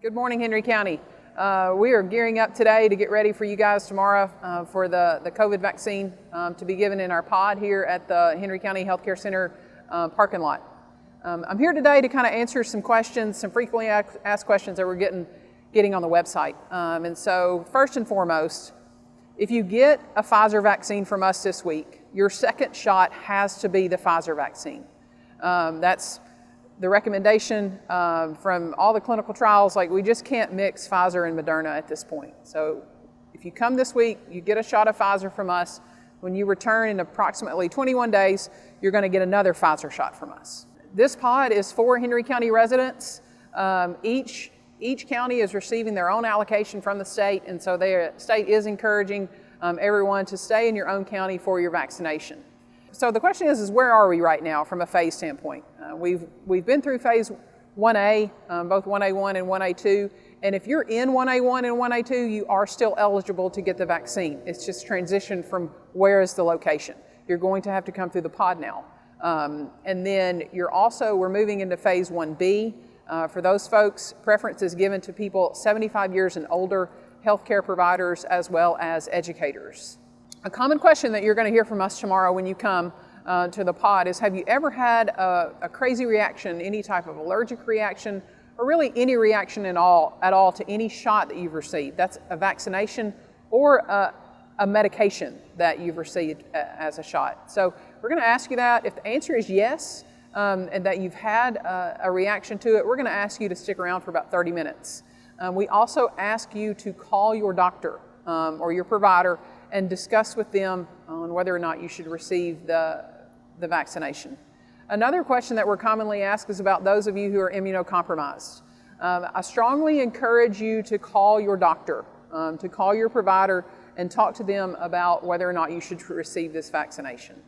Good morning, Henry County. We are gearing up today to get ready for you guys tomorrow for the COVID vaccine to be given in our pod here at the Henry County Healthcare Center parking lot. I'm here today to kind of answer some questions, some frequently asked questions that we're getting on the website. And so first and foremost, if you get a Pfizer vaccine from us this week, your second shot has to be the Pfizer vaccine. That's the recommendation from all the clinical trials. Like, we just can't mix Pfizer and Moderna at this point. So if you come this week, you get a shot of Pfizer from us. When you return in approximately 21 days, you're going to get another Pfizer shot from us. This pod is for Henry County residents. Each county is receiving their own allocation from the state, and so the state is encouraging everyone to stay in your own county for your vaccination. So the question is where are we right now from a phase standpoint? We've been through phase 1A, both 1A1 and 1A2, and if you're in 1A1 and 1A2, you are still eligible to get the vaccine. It's just transitioned from where is the location. You're going to have to come through the pod now. And then we're moving into phase 1B. For those folks, preference is given to people 75 years and older, healthcare providers, as well as educators. A common question that you're going to hear from us tomorrow when you come to the pod is, have you ever had a crazy reaction, any type of allergic reaction, or really any reaction at all to any shot that you've received? That's a vaccination or a medication that you've received as a shot. So we're going to ask you that. If the answer is yes, and that you've had a reaction to it, we're going to ask you to stick around for about 30 minutes. We also ask you to call your doctor or your provider and discuss with them on whether or not you should receive the vaccination. Another question that we're commonly asked is about those of you who are immunocompromised. I strongly encourage you to call your doctor, to call your provider and talk to them about whether or not you should receive this vaccination.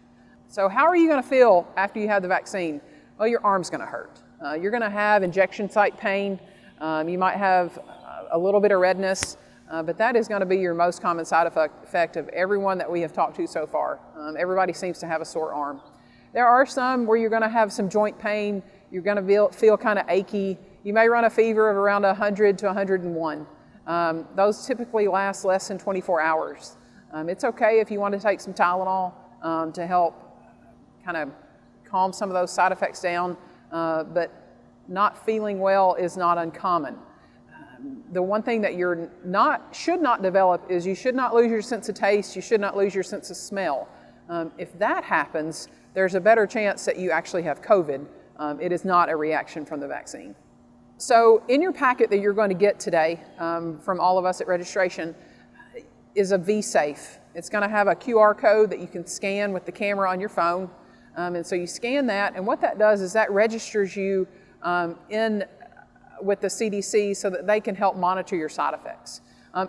So how are you going to feel after you have the vaccine? Well, your arm's going to hurt. You're going to have injection site pain. You might have a little bit of redness. But that is going to be your most common side effect of everyone that we have talked to so far. Everybody seems to have a sore arm. There are some where you're going to have some joint pain. You're going to feel kind of achy. You may run a fever of around 100 to 101. Those typically last less than 24 hours. It's okay if you want to take some Tylenol to help kind of calm some of those side effects down, but not feeling well is not uncommon. The one thing that should not develop is you should not lose your sense of taste, you should not lose your sense of smell. If that happens, there's a better chance that you actually have COVID. It is not a reaction from the vaccine. So in your packet that you're going to get today from all of us at registration is a VSafe. It's going to have a QR code that you can scan with the camera on your phone. And so you scan that, and what that does is that registers you with the CDC so that they can help monitor your side effects.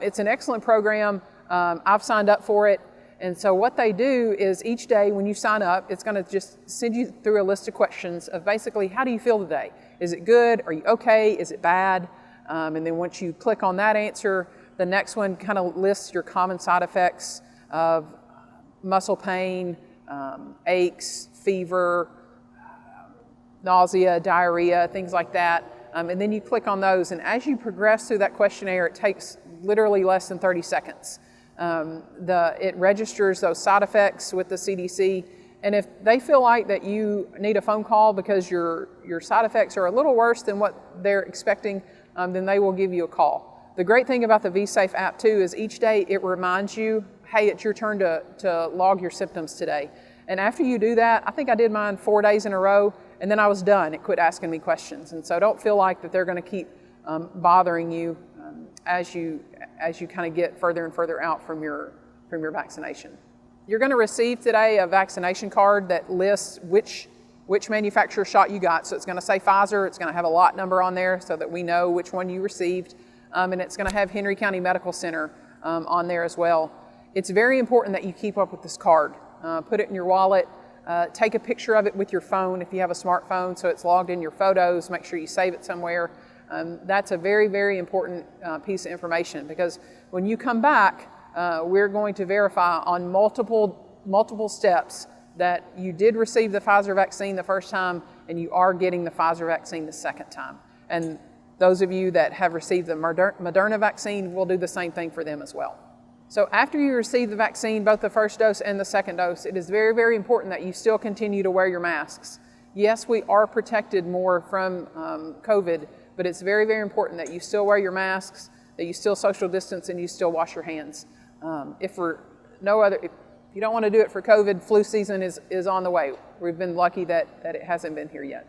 It's an excellent program. I've signed up for it. And so what they do is each day when you sign up, it's going to just send you through a list of questions of basically, how do you feel today? Is it good? Are you okay? Is it bad? And then once you click on that answer, the next one kind of lists your common side effects of muscle pain, aches, fever, nausea, diarrhea, things like that. And then you click on those, and as you progress through that questionnaire, it takes literally less than 30 seconds. It registers those side effects with the CDC, and if they feel like that you need a phone call because your side effects are a little worse than what they're expecting, then they will give you a call. The great thing about the VSafe app too is each day it reminds you, hey, it's your turn to log your symptoms today. And after you do that, I think I did mine 4 days in a row, and then I was done. It quit asking me questions. And so don't feel like that they're going to keep bothering you as you kind of get further and further out from your vaccination. You're going to receive today a vaccination card that lists which manufacturer shot you got. So it's going to say Pfizer. It's going to have a lot number on there so that we know which one you received. And it's going to have Henry County Medical Center on there as well. It's very important that you keep up with this card. Put it in your wallet. Take a picture of it with your phone if you have a smartphone so it's logged in your photos. Make sure you save it somewhere. That's a very, very important piece of information, because when you come back, we're going to verify on multiple steps that you did receive the Pfizer vaccine the first time and you are getting the Pfizer vaccine the second time. And Those of you that have received the Moderna vaccine, we'll do the same thing for them as well. So after you receive the vaccine, both the first dose and the second dose, it is very, very important that you still continue to wear your masks. Yes, we are protected more from COVID, but it's very, very important that you still wear your masks, that you still social distance, and you still wash your hands. If you don't want to do it for COVID, flu season is on the way. We've been lucky that it hasn't been here yet.